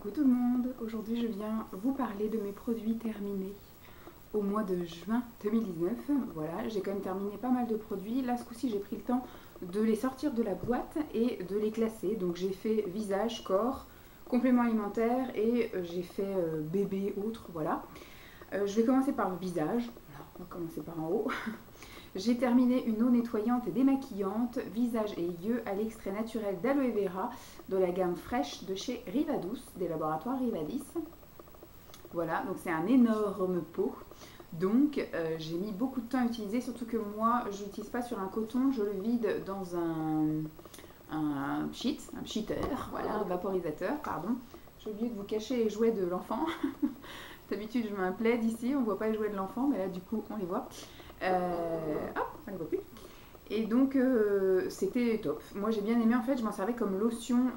Coucou tout le monde, aujourd'hui je viens vous parler de mes produits terminés au mois de juin 2019. Voilà, j'ai quand même terminé pas mal de produits. Là ce coup-ci j'ai pris le temps de les sortir de la boîte et de les classer. Donc j'ai fait visage, corps, compléments alimentaires et j'ai fait bébé, autres, voilà. Je vais commencer par le visage. Alors, on va commencer par en haut. J'ai terminé une eau nettoyante et démaquillante, visage et yeux à l'extrait naturel d'aloe vera de la gamme fraîche de chez Rivadus, des laboratoires Rivadis. Voilà, donc c'est un énorme pot. Donc j'ai mis beaucoup de temps à utiliser, surtout que moi je l'utilise pas sur un coton, je le vide dans un pcheater, voilà, un vaporisateur, pardon. J'ai oublié de vous cacher les jouets de l'enfant. D'habitude je mets un plaid ici, on ne voit pas les jouets de l'enfant, mais là du coup on les voit. Hop, on ne voit plus. Et donc c'était top. Moi j'ai bien aimé, en fait je m'en servais comme lotion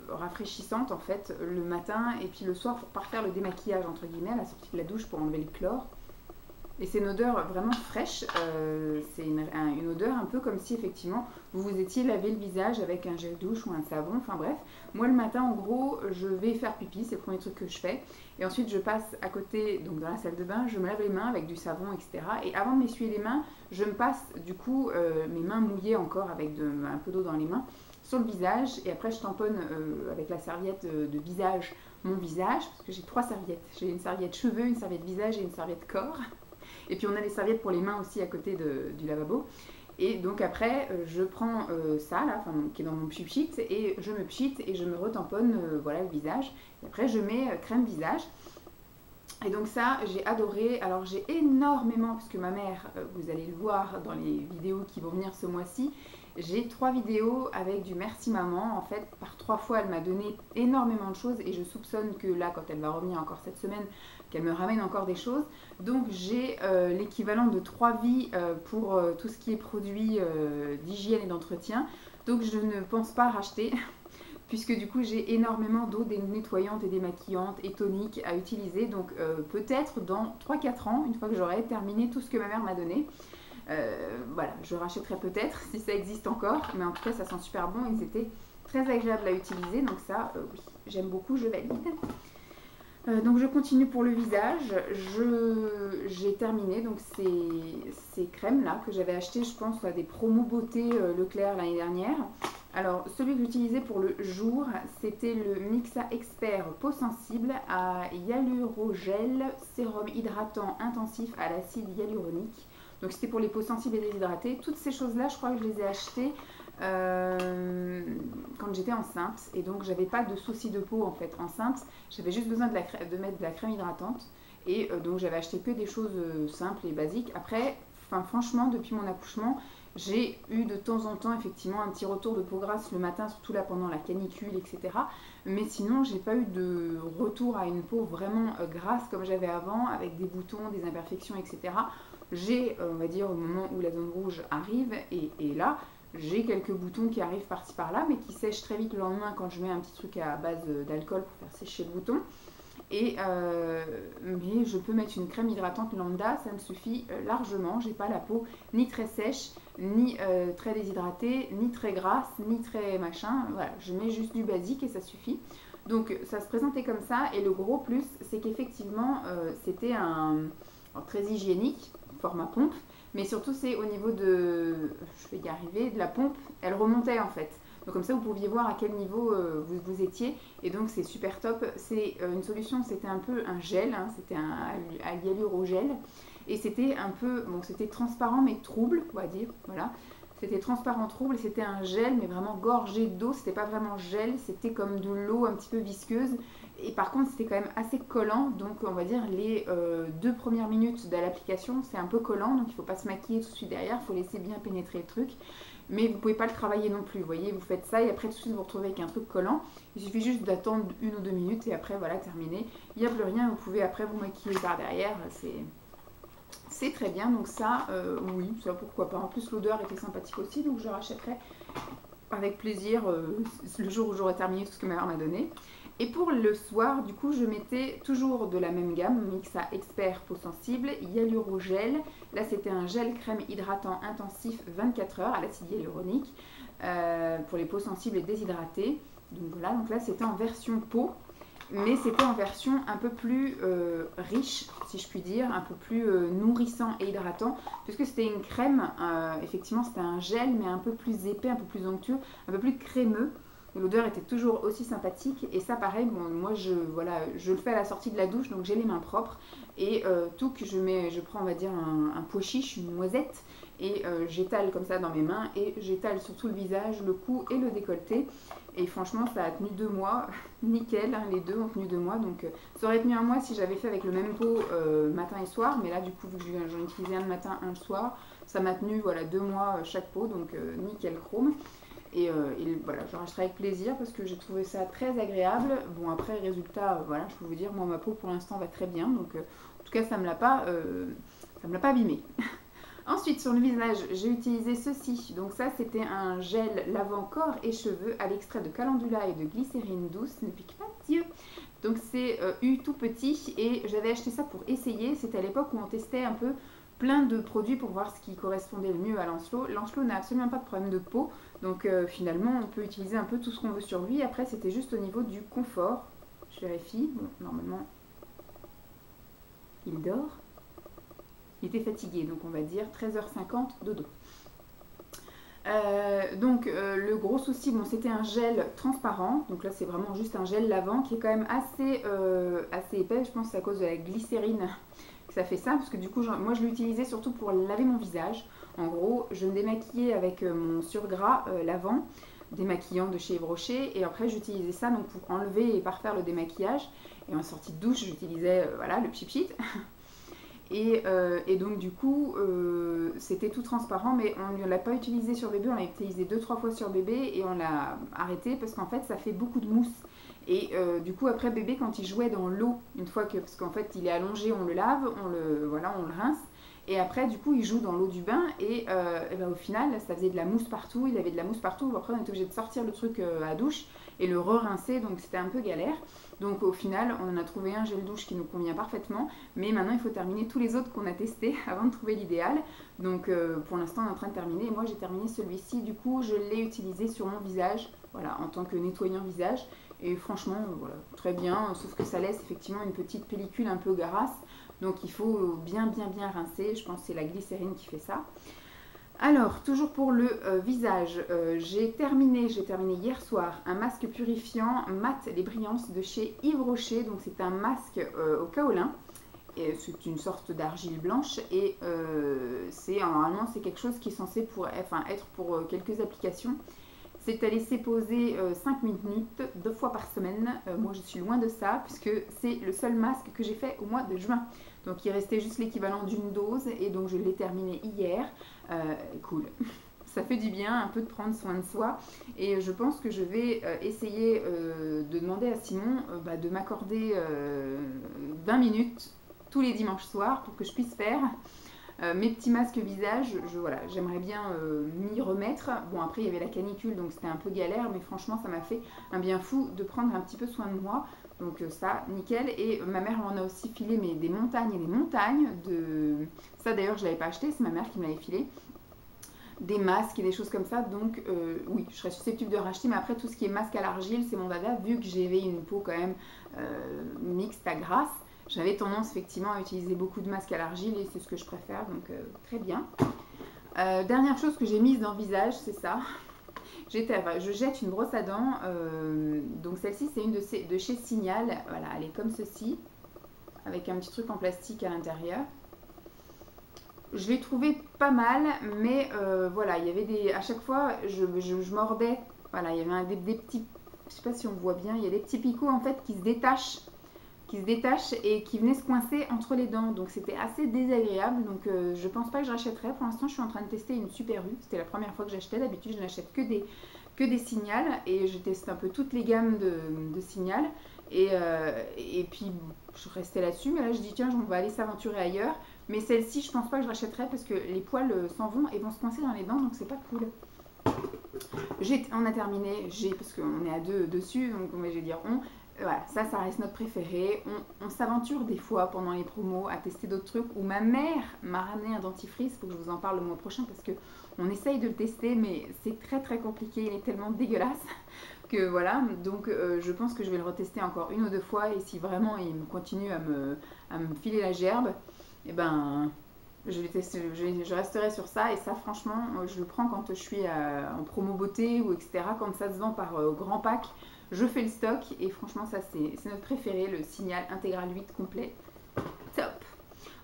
rafraîchissante en fait le matin et puis le soir pour parfaire le démaquillage entre guillemets à la sortie de la douche pour enlever le chlore. Et c'est une odeur vraiment fraîche, c'est une odeur un peu comme si effectivement vous vous étiez lavé le visage avec un gel douche ou un savon, enfin bref. Moi le matin en gros je vais faire pipi, c'est le premier truc que je fais. Et ensuite je passe à côté, donc dans la salle de bain, je me lave les mains avec du savon, etc. Et avant de m'essuyer les mains, je me passe du coup mes mains mouillées encore avec un peu d'eau dans les mains sur le visage. Et après je tamponne avec la serviette de visage mon visage, parce que j'ai 3 serviettes. J'ai une serviette cheveux, une serviette visage et une serviette corps. Et puis on a les serviettes pour les mains aussi à côté du lavabo. Et donc après, je prends ça là, qui est dans mon pchit, et je me pchite et je me retamponne voilà, le visage. Et après, je mets crème visage. Et donc ça, j'ai adoré. Alors j'ai énormément, parce que ma mère, vous allez le voir dans les vidéos qui vont venir ce mois-ci, j'ai 3 vidéos avec du merci maman. En fait, par 3 fois, elle m'a donné énormément de choses et je soupçonne que là, quand elle va revenir encore cette semaine, qu'elle me ramène encore des choses. Donc j'ai l'équivalent de 3 vies pour tout ce qui est produits d'hygiène et d'entretien. Donc je ne pense pas racheter puisque du coup j'ai énormément d'eau nettoyante et démaquillante et tonique à utiliser. Donc peut-être dans 3-4 ans, une fois que j'aurai terminé tout ce que ma mère m'a donné, voilà, je rachèterai peut-être si ça existe encore, mais en tout cas ça sent super bon, ils étaient très agréables à utiliser, donc ça oui, j'aime beaucoup, je valide. Donc je continue pour le visage, j'ai terminé donc ces crèmes là que j'avais acheté, je pense à des promos beauté Leclerc l'année dernière. Alors celui que j'utilisais pour le jour, c'était le Mixa Expert peau sensible à hyalurogel, sérum hydratant intensif à l'acide hyaluronique. Donc c'était pour les peaux sensibles et déshydratées. Toutes ces choses là je crois que je les ai achetées quand j'étais enceinte, et donc j'avais pas de soucis de peau en fait enceinte, j'avais juste besoin de mettre de la crème hydratante, et donc j'avais acheté que des choses simples et basiques. Après, franchement depuis mon accouchement j'ai eu de temps en temps effectivement un petit retour de peau grasse le matin, surtout là pendant la canicule, etc. Mais sinon j'ai pas eu de retour à une peau vraiment grasse comme j'avais avant, avec des boutons, des imperfections, etc. J'ai, on va dire, au moment où la zone rouge arrive, et là j'ai quelques boutons qui arrivent par-ci par-là, mais qui sèchent très vite le lendemain quand je mets un petit truc à base d'alcool pour faire sécher le bouton. Mais je peux mettre une crème hydratante lambda, ça me suffit largement. J'ai pas la peau ni très sèche, ni très déshydratée, ni très grasse, ni très machin. Voilà, je mets juste du basique et ça suffit. Donc ça se présentait comme ça, et le gros plus, c'est qu'effectivement c'était très hygiénique, format pompe. Mais surtout c'est au niveau je vais y arriver, de la pompe, elle remontait en fait. Donc comme ça vous pouviez voir à quel niveau vous étiez, et donc c'est super top. C'est une solution, c'était un peu un gel, hein, c'était un hyalurogel, et c'était un peu, bon c'était transparent mais trouble, on va dire, voilà. C'était transparent trouble, et c'était un gel mais vraiment gorgé d'eau, c'était pas vraiment gel, c'était comme de l'eau un petit peu visqueuse. Et par contre c'était quand même assez collant, donc on va dire les 2 premières minutes de l'application c'est un peu collant, donc il ne faut pas se maquiller tout de suite derrière, il faut laisser bien pénétrer le truc. Mais vous ne pouvez pas le travailler non plus, vous voyez, vous faites ça et après tout de suite vous vous retrouvez avec un truc collant. Il suffit juste d'attendre 1 ou 2 minutes et après voilà, terminé. Il n'y a plus rien, vous pouvez après vous maquiller par derrière, c'est très bien. Donc ça, oui, ça pourquoi pas. En plus l'odeur était sympathique aussi, donc je rachèterai avec plaisir le jour où j'aurai terminé tout ce que ma mère m'a donné. Et pour le soir, du coup, je mettais toujours de la même gamme, Mixa Expert peau sensible, hyalurogel. Là, c'était un gel crème hydratant intensif 24 heures à l'acide hyaluronique pour les peaux sensibles et déshydratées. Donc voilà, donc là c'était en version peau, mais c'était en version un peu plus riche, si je puis dire, un peu plus nourrissant et hydratant, puisque c'était une crème, effectivement c'était un gel, mais un peu plus épais, un peu plus onctueux, un peu plus crémeux. L'odeur était toujours aussi sympathique, et ça pareil, bon, moi je le fais à la sortie de la douche, donc j'ai les mains propres, et tout que je prends on va dire un pois chiche, une noisette, et j'étale comme ça dans mes mains, et j'étale sur tout le visage, le cou et le décolleté. Et franchement, ça a tenu 2 mois, nickel, hein, les deux ont tenu 2 mois. Donc ça aurait tenu un mois si j'avais fait avec le même pot matin et soir. Mais là, du coup, vu que j'en utilisais un le matin, un le soir, ça m'a tenu voilà, 2 mois chaque pot. Donc nickel chrome. Et voilà, je rachèterai avec plaisir parce que j'ai trouvé ça très agréable. Bon, après, résultat, voilà, je peux vous dire, moi, ma peau pour l'instant va très bien. Donc en tout cas, ça me l'a pas abîmé. Ensuite, sur le visage, j'ai utilisé ceci. Donc ça, c'était un gel lavant corps et cheveux à l'extrait de calendula et de glycérine douce. Ne pique pas Dieu. Donc c'est tout petit et j'avais acheté ça pour essayer. C'était à l'époque où on testait un peu plein de produits pour voir ce qui correspondait le mieux à Lancelot. Lancelot n'a absolument pas de problème de peau. Donc finalement, on peut utiliser un peu tout ce qu'on veut sur lui. Après, c'était juste au niveau du confort. Je vérifie. Bon, normalement, il dort. Il était fatigué, donc on va dire 13h50 dodo. Le gros souci, bon, c'était un gel transparent. Donc là, c'est vraiment juste un gel lavant qui est quand même assez épais. Je pense que c'est à cause de la glycérine que ça fait ça. Parce que du coup, moi, je l'utilisais surtout pour laver mon visage. En gros, je me démaquillais avec mon surgras lavant, démaquillant de chez Yves Rocher. Et après, j'utilisais ça donc, pour enlever et parfaire le démaquillage. Et en sortie de douche, j'utilisais voilà, le pchit-pchit. Et donc du coup, c'était tout transparent, mais on ne l'a pas utilisé sur bébé, on l'a utilisé 2-3 fois sur bébé et on l'a arrêté parce qu'en fait ça fait beaucoup de mousse. Et du coup après bébé quand il jouait dans l'eau, une fois que, parce qu'en fait il est allongé, on le lave, on le rince. Et après du coup il joue dans l'eau du bain et ben, au final ça faisait de la mousse partout, il avait de la mousse partout, après on était obligé de sortir le truc à douche et le re-rincer, donc c'était un peu galère. Donc au final, on en a trouvé un gel douche qui nous convient parfaitement, mais maintenant il faut terminer tous les autres qu'on a testés avant de trouver l'idéal. Donc pour l'instant on est en train de terminer, et moi j'ai terminé celui-ci, du coup je l'ai utilisé sur mon visage, voilà, en tant que nettoyant visage, et franchement voilà, très bien, sauf que ça laisse effectivement une petite pellicule un peu grasse, donc il faut bien rincer, je pense que c'est la glycérine qui fait ça. Alors, toujours pour le visage, j'ai terminé hier soir un masque purifiant mat les brillances de chez Yves Rocher. Donc c'est un masque au kaolin. C'est une sorte d'argile blanche et normalement c'est quelque chose qui est censé être pour quelques applications. C'est à laisser poser 5 minutes, 2 fois par semaine. Moi je suis loin de ça puisque c'est le seul masque que j'ai fait au mois de juin. Donc il restait juste l'équivalent d'une dose et donc je l'ai terminé hier. Cool. Ça fait du bien un peu de prendre soin de soi et je pense que je vais essayer de demander à Simon de m'accorder 20 minutes tous les dimanches soirs pour que je puisse faire mes petits masques visage. Voilà, j'aimerais bien m'y remettre. Bon après il y avait la canicule donc c'était un peu galère, mais franchement ça m'a fait un bien fou de prendre un petit peu soin de moi. Donc ça, nickel. Et ma mère m'en a aussi filé des montagnes et des montagnes de... Ça d'ailleurs je ne l'avais pas acheté, c'est ma mère qui me l'avait filé. Des masques et des choses comme ça. Donc oui, je serais susceptible de racheter. Mais après tout ce qui est masque à l'argile, c'est mon dada. Vu que j'avais une peau quand même mixte à grasse, j'avais tendance effectivement à utiliser beaucoup de masques à l'argile et c'est ce que je préfère. Donc très bien. Dernière chose que j'ai mise dans le visage, c'est ça. Je jette une brosse à dents, donc celle-ci c'est une de chez Signal, voilà, elle est comme ceci, avec un petit truc en plastique à l'intérieur. Je l'ai trouvée pas mal, mais voilà, il y avait à chaque fois je mordais, voilà, il y avait des petits, je sais pas si on voit bien, il y a des petits picots en fait qui se détachent et qui venaient se coincer entre les dents, donc c'était assez désagréable. Donc je pense pas que je rachèterai. Pour l'instant je suis en train de tester une Super U, c'était la première fois que j'achetais. D'habitude je n'achète que des Signal et je teste un peu toutes les gammes de Signal et puis je restais là-dessus, mais là je dis tiens on va aller s'aventurer ailleurs. Mais celle-ci je pense pas que je rachèterai parce que les poils s'en vont et vont se coincer dans les dents, donc c'est pas cool. On a terminé, parce qu'on est à deux dessus, donc je vais dire on. Voilà, ça reste notre préféré. On s'aventure des fois pendant les promos à tester d'autres trucs. Ou ma mère m'a ramené un dentifrice, il faut que je vous en parle le mois prochain parce qu'on essaye de le tester, mais c'est très compliqué, il est tellement dégueulasse. que voilà. Donc je pense que je vais le retester encore une ou deux fois et si vraiment il continue à me filer la gerbe, et ben je resterai sur ça et ça franchement je le prends quand je suis en promo beauté ou etc. Quand ça se vend par grand pack, je fais le stock et franchement ça c'est notre préféré, le Signal Intégral 8 complet. Top.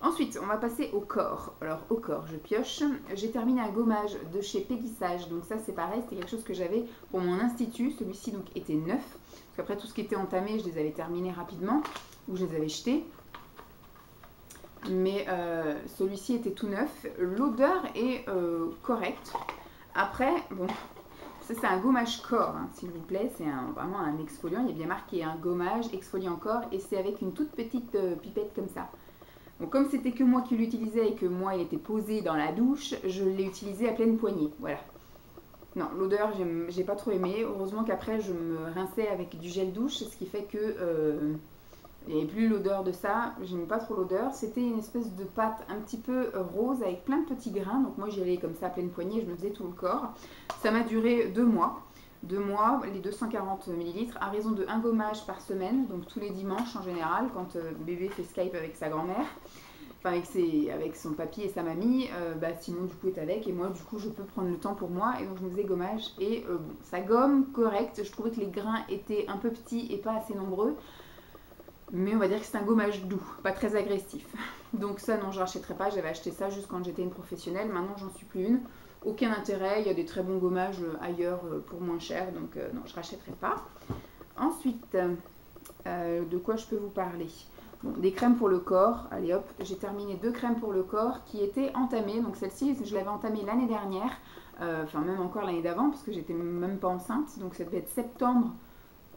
Ensuite, on va passer au corps. Alors, au corps, je pioche. J'ai terminé un gommage de chez Peggy-Sage. Donc ça, c'est pareil, c'était quelque chose que j'avais pour mon institut. Celui-ci, donc, était neuf. Parce qu'après, tout ce qui était entamé, je les avais terminés rapidement. Ou je les avais jetés. Mais celui-ci était tout neuf. L'odeur est correcte. Après, bon, c'est un gommage corps, hein, s'il vous plaît. C'est vraiment un exfoliant. Il y a bien marqué un gommage exfoliant corps. Et c'est avec une toute petite pipette comme ça. Donc comme c'était que moi qui l'utilisais et que moi il était posé dans la douche, je l'ai utilisé à pleine poignée. Voilà. Non, l'odeur, j'ai pas trop aimé. Heureusement qu'après je me rinçais avec du gel douche, ce qui fait que il n'y avait plus l'odeur de ça. J'aimais pas trop l'odeur. C'était une espèce de pâte un petit peu rose avec plein de petits grains. Donc moi j'y allais comme ça à pleine poignée, je me faisais tout le corps. Ça m'a duré 2 mois. 2 mois, les 240 ml, à raison de 1 gommage par semaine, donc tous les dimanches en général, quand bébé fait Skype avec sa grand-mère, enfin avec son papy et sa mamie, Simon du coup est avec, et moi du coup je peux prendre le temps pour moi, et donc je me faisais gommage, et bon, ça gomme correct, je trouvais que les grains étaient un peu petits et pas assez nombreux, mais on va dire que c'est un gommage doux, pas très agressif. Donc ça non, je rachèterai pas, j'avais acheté ça juste quand j'étais une professionnelle, maintenant j'en suis plus une. Aucun intérêt, il y a des très bons gommages ailleurs pour moins cher, donc non, je ne rachèterai pas. Ensuite, de quoi je peux vous parler? Bon, des crèmes pour le corps, allez hop, j'ai terminé 2 crèmes pour le corps qui étaient entamées, donc celle-ci je l'avais entamée l'année dernière, enfin même encore l'année d'avant, parce que j'étais même pas enceinte, donc ça devait être septembre,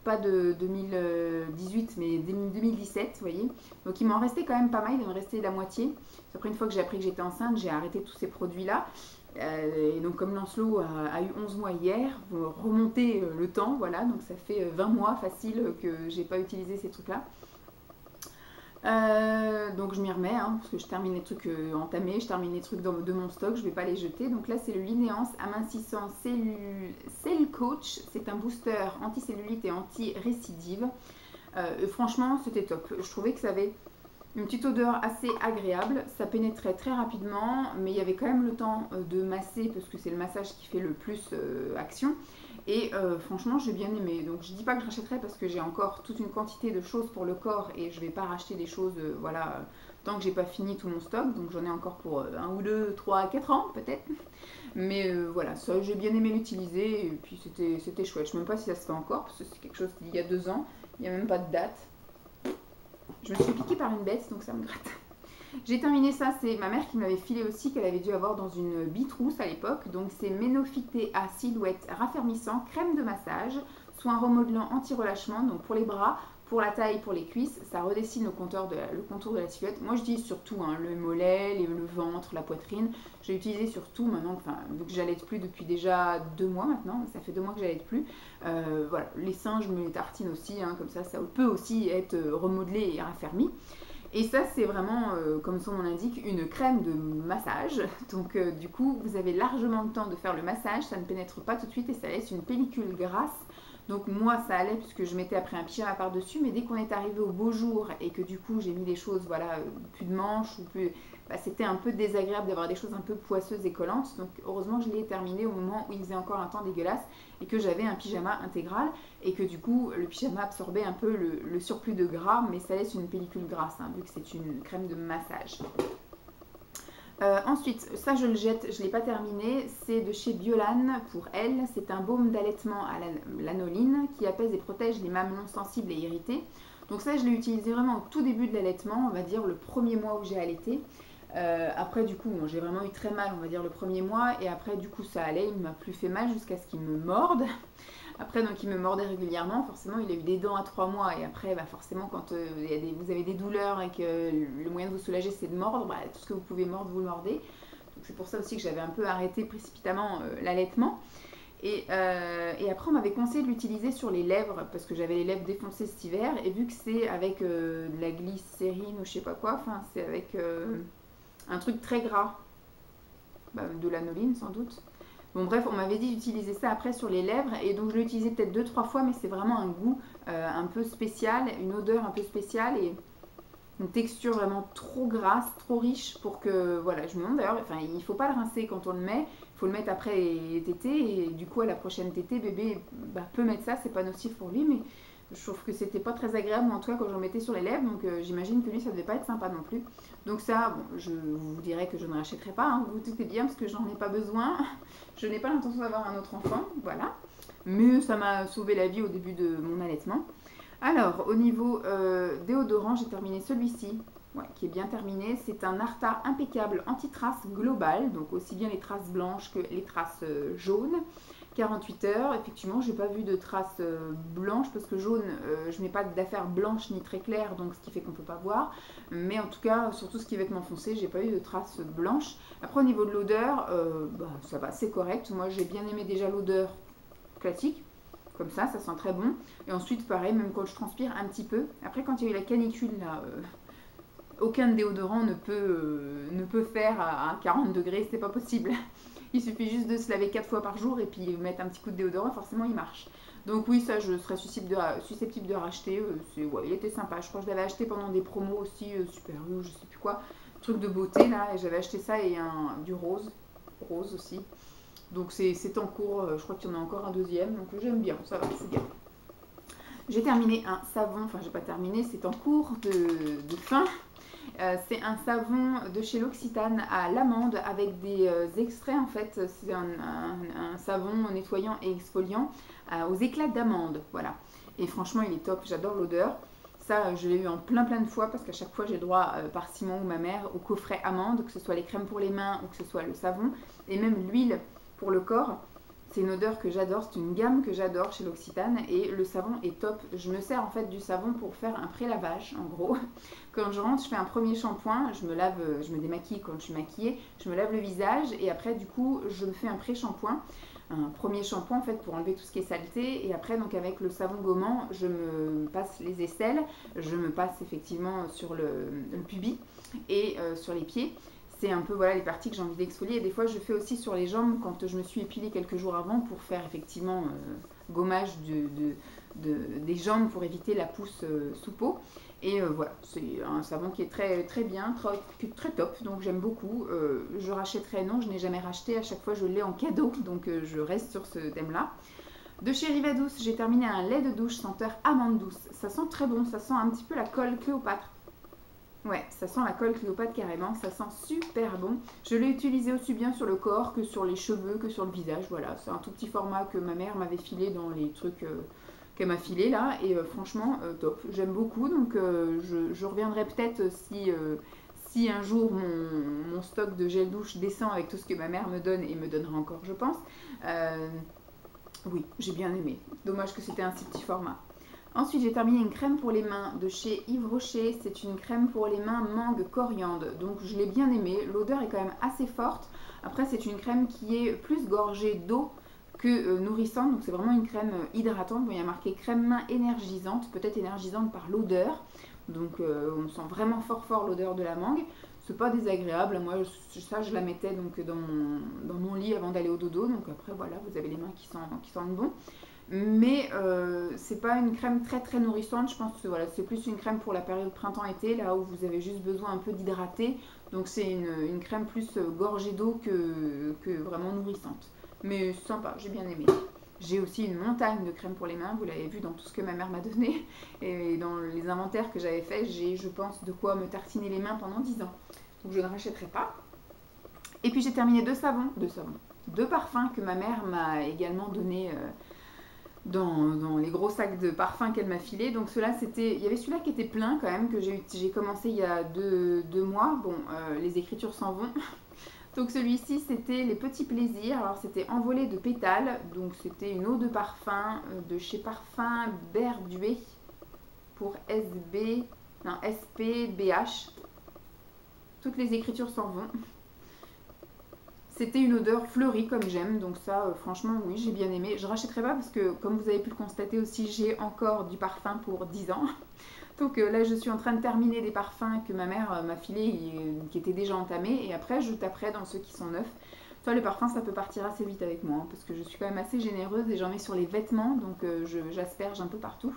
pas de 2018, mais 2017, vous voyez. Donc il m'en restait quand même pas mal, il me restait la moitié. Après une fois que j'ai appris que j'étais enceinte, j'ai arrêté tous ces produits-là. Et donc comme Lancelot a eu 11 mois hier, remonter le temps, voilà, donc ça fait 20 mois facile que j'ai pas utilisé ces trucs-là. Donc je m'y remets, hein, parce que je termine les trucs entamés, je termine les trucs de mon stock, je vais pas les jeter. Donc là c'est le Linéance amincissant Cell Coach, c'est un booster anti-cellulite et anti-récidive. Franchement c'était top, je trouvais que ça avait une petite odeur assez agréable, ça pénétrait très rapidement, mais il y avait quand même le temps de masser parce que c'est le massage qui fait le plus action. Et franchement, j'ai bien aimé. Donc je dis pas que je rachèterai parce que j'ai encore toute une quantité de choses pour le corps et je vais pas racheter des choses, voilà, tant que j'ai pas fini tout mon stock. Donc j'en ai encore pour 1 ou 2, 3, 4 ans peut-être. Mais voilà, ça j'ai bien aimé l'utiliser et puis c'était chouette. Je sais même pas si ça se fait encore parce que c'est quelque chose d'il y a 2 ans. Il n'y a même pas de date. Je me suis piquée par une bête, donc ça me gratte. J'ai terminé ça, c'est ma mère qui m'avait filé aussi, qu'elle avait dû avoir dans une bitrousse à l'époque. Donc c'est Ménophyté à silhouette raffermissant, crème de massage, soin remodelant anti-relâchement, donc pour les bras, pour la taille, pour les cuisses, ça redessine le contour de la silhouette. Moi je dis surtout hein, le mollet, le ventre, la poitrine. J'ai utilisé surtout maintenant, enfin vu que j'allaite plus depuis déjà 2 mois maintenant, ça fait 2 mois que j'allaite plus. Voilà, les seins je me les tartine aussi, hein, comme ça peut aussi être remodelé et raffermi. Et ça, c'est vraiment, comme son nom l'indique, une crème de massage. Donc, du coup, vous avez largement le temps de faire le massage. Ça ne pénètre pas tout de suite et ça laisse une pellicule grasse. Donc, moi, ça allait puisque je mettais après un pyjama par-dessus. Mais dès qu'on est arrivé au beau jour et que du coup, j'ai mis des choses, voilà, plus de manches ou plus... Bah, c'était un peu désagréable d'avoir des choses un peu poisseuses et collantes. Donc, heureusement, je l'ai terminé au moment où il faisait encore un temps dégueulasse et que j'avais un pyjama intégral et que du coup, le pyjama absorbait un peu le surplus de gras, mais ça laisse une pellicule grasse, hein, vu que c'est une crème de massage. Ensuite, ça je le jette, je ne l'ai pas terminé, c'est de chez Biolan pour elle, c'est un baume d'allaitement à l'anoline qui apaise et protège les mamelons sensibles et irrités. Donc ça je l'ai utilisé vraiment au tout début de l'allaitement, on va dire le premier mois où j'ai allaité. Après du coup bon, j'ai vraiment eu très mal on va dire le premier mois et après du coup ça allait, il ne m'a plus fait mal jusqu'à ce qu'il me morde. Après donc il me mordait régulièrement, forcément il a eu des dents à 3 mois et après bah, forcément quand vous avez des douleurs et que le moyen de vous soulager c'est de mordre, bah, tout ce que vous pouvez mordre vous le mordez. Donc c'est pour ça aussi que j'avais un peu arrêté précipitamment l'allaitement. Et après on m'avait conseillé de l'utiliser sur les lèvres parce que j'avais les lèvres défoncées cet hiver et vu que c'est avec de la glycérine ou je sais pas quoi, enfin c'est avec un truc très gras, bah, de l'anoline sans doute. Bon bref, on m'avait dit d'utiliser ça après sur les lèvres et donc je l'ai utilisé peut-être 2-3 fois, mais c'est vraiment un goût un peu spécial, une odeur un peu spéciale et une texture vraiment trop grasse, trop riche pour que, voilà, je me demande d'ailleurs, enfin il faut pas le rincer quand on le met, il faut le mettre après les tétés et du coup à la prochaine tétée, bébé peut mettre ça, c'est pas nocif pour lui, mais je trouve que c'était pas très agréable en tout cas quand j'en mettais sur les lèvres, donc j'imagine que lui ça devait pas être sympa non plus. Donc ça, bon, je vous dirais que je ne rachèterai pas, hein, vous doutez bien parce que j'en ai pas besoin, je n'ai pas l'intention d'avoir un autre enfant, voilà. Mais ça m'a sauvé la vie au début de mon allaitement. Alors, au niveau déodorant, j'ai terminé celui-ci, ouais, qui est bien terminé. C'est un Arta impeccable anti-traces global, donc aussi bien les traces blanches que les traces jaunes. 48 heures, effectivement, j'ai pas vu de traces blanches parce que jaune, je mets pas d'affaires blanches ni très claires, donc ce qui fait qu'on peut pas voir. Mais en tout cas, sur tout ce qui est vêtements foncés, j'ai pas eu de traces blanches. Après, au niveau de l'odeur, ça va, c'est correct. Moi, j'ai bien aimé déjà l'odeur classique. Comme ça sent très bon. Et ensuite, pareil, même quand je transpire un petit peu. Après, quand il y a eu la canicule, là, aucun déodorant ne peut faire à 40 degrés, c'est pas possible. Il suffit juste de se laver 4 fois par jour et puis mettre un petit coup de déodorant, forcément, il marche. Donc oui, ça, je serais susceptible de racheter. Ouais, il était sympa. Je crois que je l'avais acheté pendant des promos aussi, Super U, je sais plus quoi. Truc de beauté, là, et j'avais acheté ça et du rose aussi. Donc c'est en cours, je crois qu'il y en a encore un deuxième, donc j'aime bien, ça va, c'est bien. J'ai terminé un savon, enfin j'ai pas terminé, c'est en cours de fin. C'est un savon de chez L'Occitane à l'amande avec des extraits en fait. C'est un savon nettoyant et exfoliant aux éclats d'amande, voilà. Et franchement il est top, j'adore l'odeur. Ça, je l'ai eu en plein de fois parce qu'à chaque fois j'ai droit par Simon ou ma mère au coffret amande, que ce soit les crèmes pour les mains ou que ce soit le savon et même l'huile pour le corps. C'est une odeur que j'adore, c'est une gamme que j'adore chez L'Occitane et le savon est top. Je me sers en fait du savon pour faire un pré-lavage en gros. Quand je rentre, je fais un premier shampoing, je me démaquille quand je suis maquillée, je me lave le visage et après du coup je me fais un pré-shampoing. Un premier shampoing en fait pour enlever tout ce qui est saleté et après donc avec le savon gommant je me passe les aisselles, je me passe effectivement sur le pubis et sur les pieds. C'est un peu voilà les parties que j'ai envie d'exfolier. Et des fois, je fais aussi sur les jambes quand je me suis épilée quelques jours avant pour faire effectivement gommage des jambes pour éviter la pousse sous peau. Et voilà, c'est un savon qui est très bien, très top, donc j'aime beaucoup. Je rachèterai, non, je n'ai jamais racheté, à chaque fois je l'ai en cadeau, donc je reste sur ce thème-là. De chez Rivadouce, j'ai terminé un lait de douche senteur amande douce. Ça sent très bon, ça sent un petit peu la colle Cléopâtre. Ouais, ça sent la colle Cléopâtre carrément, ça sent super bon. Je l'ai utilisé aussi bien sur le corps que sur les cheveux, que sur le visage. Voilà, c'est un tout petit format que ma mère m'avait filé dans les trucs qu'elle m'a filé là. Et franchement, top. J'aime beaucoup, donc je reviendrai peut-être si un jour mon stock de gel douche descend avec tout ce que ma mère me donne et me donnera encore, je pense. Oui, j'ai bien aimé. Dommage que c'était un si petit format. Ensuite, j'ai terminé une crème pour les mains de chez Yves Rocher. C'est une crème pour les mains mangue coriandre. Donc, je l'ai bien aimée. L'odeur est quand même assez forte. Après, c'est une crème qui est plus gorgée d'eau que nourrissante. Donc, c'est vraiment une crème hydratante. Bon, il y a marqué crème main énergisante. Peut-être énergisante par l'odeur. Donc, on sent vraiment fort l'odeur de la mangue. C'est pas désagréable. Moi, ça, je la mettais donc dans mon lit avant d'aller au dodo. Donc, après, voilà, vous avez les mains qui sentent bon. Mais c'est pas une crème très nourrissante, je pense que voilà, c'est plus une crème pour la période printemps-été, là où vous avez juste besoin un peu d'hydrater. Donc c'est une crème plus gorgée d'eau que vraiment nourrissante. Mais sympa, j'ai bien aimé. J'ai aussi une montagne de crème pour les mains, vous l'avez vu dans tout ce que ma mère m'a donné. Et dans les inventaires que j'avais fait, j'ai, je pense, de quoi me tartiner les mains pendant 10 ans. Donc je ne rachèterai pas. Et puis j'ai terminé deux parfums que ma mère m'a également donné dans les gros sacs de parfums qu'elle m'a filé. Donc cela, il y avait celui-là qui était plein quand même, que j'ai commencé il y a deux mois. Bon, les écritures s'en vont. Donc celui-ci, c'était les petits plaisirs. Alors c'était envolé de pétales. Donc c'était une eau de parfum de chez Parfum Berduet pour SPBH. Toutes les écritures s'en vont. C'était une odeur fleurie comme j'aime, donc ça franchement oui j'ai bien aimé. Je rachèterai pas parce que comme vous avez pu le constater aussi j'ai encore du parfum pour 10 ans. Donc là je suis en train de terminer des parfums que ma mère m'a filés qui étaient déjà entamés et après je taperai dans ceux qui sont neufs. Ça, les parfums, ça peut partir assez vite avec moi, hein, parce que je suis quand même assez généreuse et j'en mets sur les vêtements, donc j'asperge un peu partout.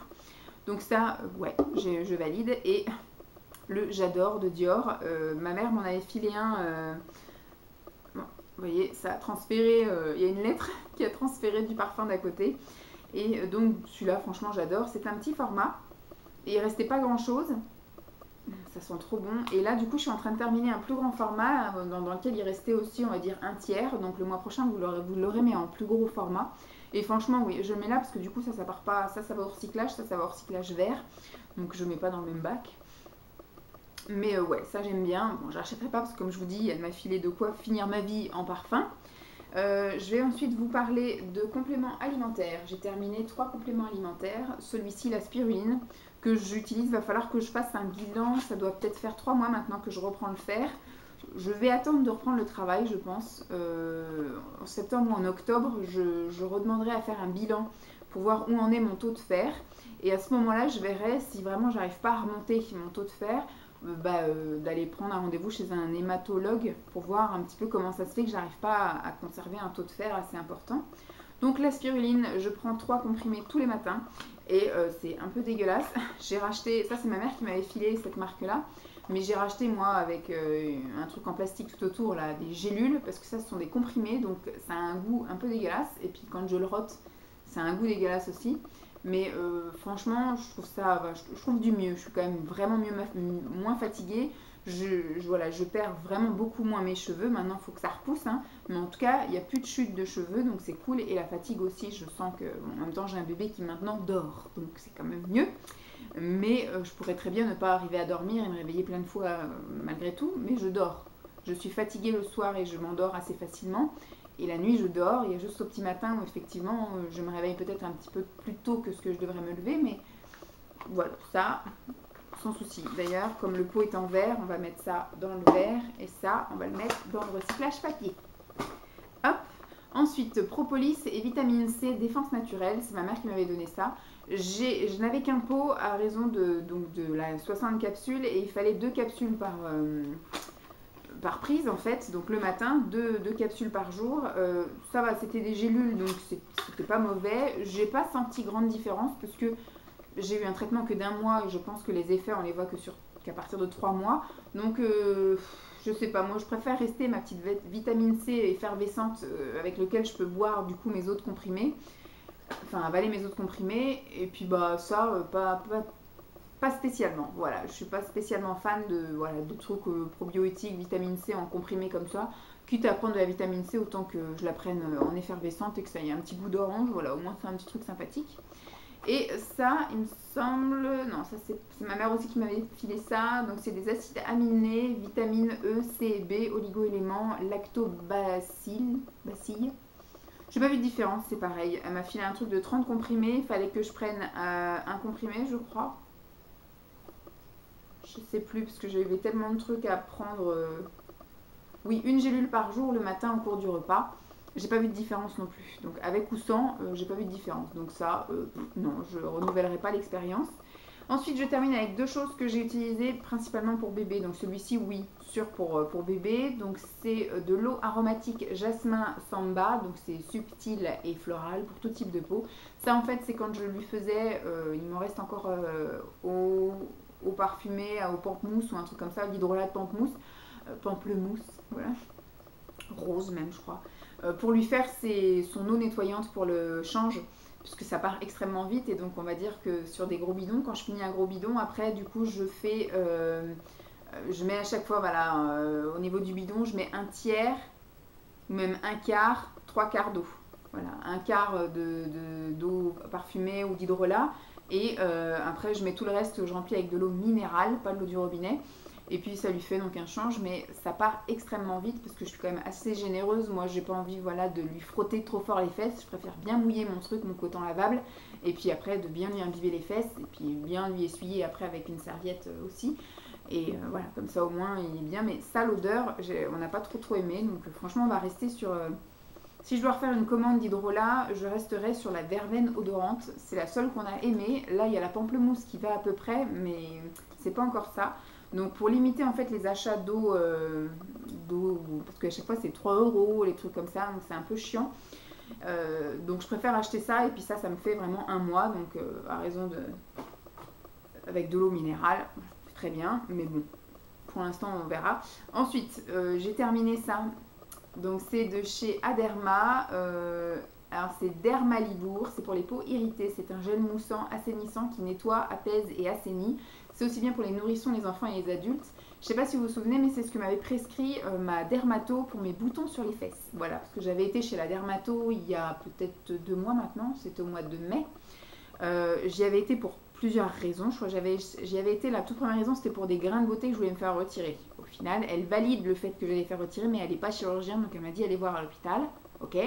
Donc ça, ouais, je valide. Et le J'adore de Dior, ma mère m'en avait filé un. Bon, vous voyez, ça a transféré, il y a une lettre qui a transféré du parfum d'à côté. Et donc celui-là, franchement, j'adore. C'est un petit format. Et il restait pas grand-chose. Ça sent trop bon. Et là, du coup, je suis en train de terminer un plus grand format dans lequel il restait aussi, on va dire, un tiers. Donc le mois prochain, vous l'aurez, mais en plus gros format. Et franchement, oui, je le mets là parce que du coup, ça part pas. Ça va au recyclage. Ça va au recyclage vert. Donc je ne mets pas dans le même bac. Mais ouais, ça j'aime bien. Bon, je n'achèterai pas parce que comme je vous dis, elle m'a filé de quoi finir ma vie en parfum. Je vais ensuite vous parler de compléments alimentaires. J'ai terminé 3 compléments alimentaires. Celui-ci, la spiruline, que j'utilise. Va falloir que je fasse un bilan. Ça doit peut-être faire 3 mois maintenant que je reprends le fer. Je vais attendre de reprendre le travail, je pense. En septembre ou en octobre, je redemanderai à faire un bilan pour voir où en est mon taux de fer. Et à ce moment-là, je verrai si vraiment j'arrive pas à remonter mon taux de fer. D'aller prendre un rendez-vous chez un hématologue pour voir un petit peu comment ça se fait que j'arrive pas à conserver un taux de fer assez important. Donc la spiruline, je prends 3 comprimés tous les matins et c'est un peu dégueulasse. J'ai racheté, ça c'est ma mère qui m'avait filé cette marque-là, mais j'ai racheté moi avec un truc en plastique tout autour, là, des gélules, parce que ça ce sont des comprimés, donc ça a un goût un peu dégueulasse, et puis quand je le rote, ça a un goût dégueulasse aussi. Mais franchement, je trouve ça, je trouve du mieux. Je suis quand même vraiment moins fatiguée. Voilà, je perds vraiment beaucoup moins mes cheveux. Maintenant, il faut que ça repousse. Hein. Mais en tout cas, il n'y a plus de chute de cheveux, donc c'est cool. Et la fatigue aussi, je sens que, bon, en même temps, j'ai un bébé qui maintenant dort, donc c'est quand même mieux. Mais je pourrais très bien ne pas arriver à dormir et me réveiller plein de fois malgré tout, mais je dors. Je suis fatiguée le soir et je m'endors assez facilement. Et la nuit, je dors. Il y a juste au petit matin où effectivement, je me réveille peut-être un petit peu plus tôt que ce que je devrais me lever. Mais voilà, ça, sans souci. D'ailleurs, comme le pot est en verre, on va mettre ça dans le verre. Et ça, on va le mettre dans le recyclage papier. Hop. Ensuite, propolis et vitamine C, défense naturelle. C'est ma mère qui m'avait donné ça. Je n'avais qu'un pot à raison de 60 capsules. Et il fallait 2 capsules par prise en fait, donc le matin, 2 capsules par jour. Ça va, c'était des gélules, donc c'était pas mauvais. J'ai pas senti grande différence parce que j'ai eu un traitement que d'1 mois et je pense que les effets on les voit qu'à partir de 3 mois. Donc je sais pas, moi je préfère rester ma petite vitamine C effervescente avec lequel je peux boire du coup mes autres comprimés, enfin avaler mes autres comprimés. Et puis bah ça, pas spécialement, voilà, je suis pas spécialement fan de trucs probiotiques, vitamine C en comprimé comme ça. Quitte à prendre de la vitamine C, autant que je la prenne en effervescente et que ça ait un petit goût d'orange, voilà, au moins c'est un petit truc sympathique. Et ça, il me semble, non, ça c'est ma mère aussi qui m'avait filé ça, donc c'est des acides aminés, vitamines E, C et B, oligo-éléments, lactobacilles. J'ai pas vu de différence, c'est pareil. Elle m'a filé un truc de 30 comprimés, il fallait que je prenne un comprimé, je crois. Je sais plus parce que j'avais tellement de trucs à prendre. Oui, une gélule par jour le matin au cours du repas. J'ai pas vu de différence non plus. Donc avec ou sans, j'ai pas vu de différence. Donc ça, non, je renouvellerai pas l'expérience. Ensuite, je termine avec 2 choses que j'ai utilisées principalement pour bébé. Donc celui-ci, oui, sûr pour bébé. Donc c'est de l'eau aromatique jasmin samba. Donc c'est subtil et floral pour tout type de peau. Ça en fait, c'est quand je lui faisais, il m'en reste encore au parfumé, au pamplemousse ou un truc comme ça, l'hydrolat de pamplemousse, voilà, rose même je crois, pour lui faire son eau nettoyante pour le change, puisque ça part extrêmement vite. Et donc on va dire que sur des gros bidons, quand je finis un gros bidon, après du coup je mets à chaque fois, voilà, au niveau du bidon, je mets un tiers ou même un quart, 3 quarts d'eau. Voilà, un quart d'eau parfumée ou d'hydrolat. Et après, je mets tout le reste, je remplis avec de l'eau minérale, pas de l'eau du robinet. Et puis ça lui fait donc un change, mais ça part extrêmement vite parce que je suis quand même assez généreuse. Moi, j'ai pas envie, voilà, de lui frotter trop fort les fesses. Je préfère bien mouiller mon truc, mon coton lavable, et puis après de bien lui imbiber les fesses et puis bien lui essuyer après avec une serviette aussi. Et voilà, comme ça au moins il est bien. Mais ça, l'odeur, on n'a pas trop aimé. Donc franchement, on va rester sur... si je dois refaire une commande d'hydrolat, je resterai sur la verveine odorante. C'est la seule qu'on a aimée. Là, il y a la pamplemousse qui va à peu près, mais c'est pas encore ça. Donc pour limiter en fait les achats d'eau, parce qu'à chaque fois c'est 3 euros, les trucs comme ça, donc c'est un peu chiant. Donc je préfère acheter ça, et puis ça me fait vraiment un mois, donc à raison de... avec de l'eau minérale, c'est très bien, mais bon, pour l'instant on verra. Ensuite, j'ai terminé ça, donc c'est de chez Aderma, alors c'est Dermalibour, c'est pour les peaux irritées, c'est un gel moussant assainissant qui nettoie, apaise et assainit. C'est aussi bien pour les nourrissons, les enfants et les adultes. Je ne sais pas si vous vous souvenez, mais c'est ce que m'avait prescrit ma dermato pour mes boutons sur les fesses. Voilà, parce que j'avais été chez la dermato il y a peut-être 2 mois maintenant, c'était au mois de mai. J'y avais été pour plusieurs raisons. Je crois que j'y avais été, la toute première raison, c'était pour des grains de beauté que je voulais me faire retirer. Au final, elle valide le fait que j'allais faire retirer, mais elle n'est pas chirurgienne, donc elle m'a dit allez voir à l'hôpital. Ok.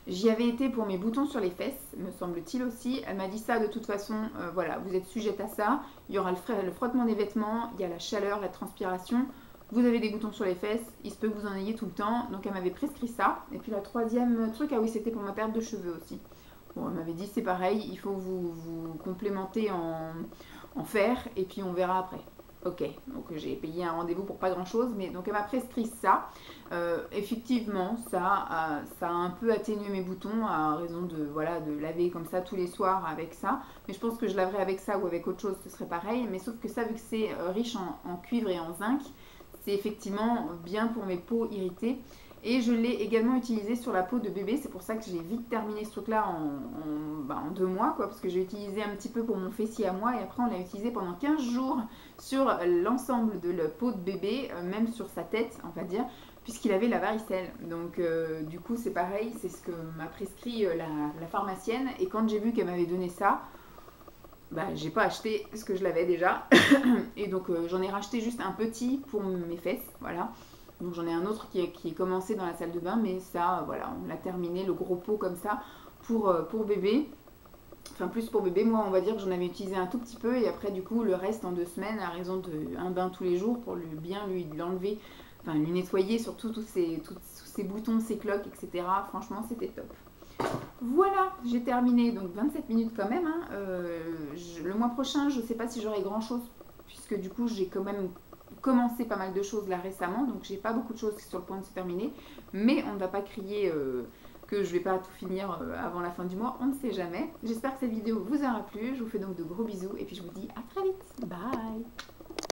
J'y avais été pour mes boutons sur les fesses, me semble-t-il aussi. Elle m'a dit ça de toute façon, voilà, vous êtes sujette à ça. Il y aura le frottement des vêtements, il y a la chaleur, la transpiration. Vous avez des boutons sur les fesses, il se peut que vous en ayez tout le temps. Donc elle m'avait prescrit ça. Et puis la troisième truc, ah oui, c'était pour ma perte de cheveux aussi. Bon, elle m'avait dit c'est pareil, il faut vous complémenter en fer et puis on verra après. Ok, donc j'ai payé un rendez-vous pour pas grand chose, mais donc elle m'a prescrit ça. Effectivement, ça a un peu atténué mes boutons à raison de, voilà, de laver comme ça tous les soirs avec ça. Mais je pense que je laverais avec ça ou avec autre chose, ce serait pareil. Mais sauf que ça, vu que c'est riche en cuivre et en zinc, c'est effectivement bien pour mes peaux irritées. Et je l'ai également utilisé sur la peau de bébé, c'est pour ça que j'ai vite terminé ce truc-là en 2 mois, quoi, parce que j'ai utilisé un petit peu pour mon fessier à moi, et après on l'a utilisé pendant 15 jours sur l'ensemble de la peau de bébé, même sur sa tête, on va dire, puisqu'il avait la varicelle. Donc du coup c'est pareil, c'est ce que m'a prescrit la pharmacienne, et quand j'ai vu qu'elle m'avait donné ça, bah, j'ai pas acheté ce que je l'avais déjà, et donc j'en ai racheté juste un petit pour mes fesses, voilà. Donc j'en ai un autre qui est commencé dans la salle de bain, mais ça, voilà, on l'a terminé, le gros pot comme ça, pour bébé. Enfin, plus pour bébé, moi, on va dire que j'en avais utilisé un tout petit peu, et après, du coup, le reste en 2 semaines, à raison d'un bain tous les jours, pour bien lui l'enlever, enfin, lui nettoyer surtout tous ces boutons, ces cloques, etc. Franchement, c'était top. Voilà, j'ai terminé, donc 27 minutes quand même. Hein. Le mois prochain, je ne sais pas si j'aurai grand chose, puisque du coup, j'ai quand même commencé pas mal de choses là récemment, donc j'ai pas beaucoup de choses sur le point de se terminer, mais on ne va pas crier que je vais pas tout finir avant la fin du mois, on ne sait jamais. J'espère que cette vidéo vous aura plu, je vous fais donc de gros bisous et puis je vous dis à très vite, bye.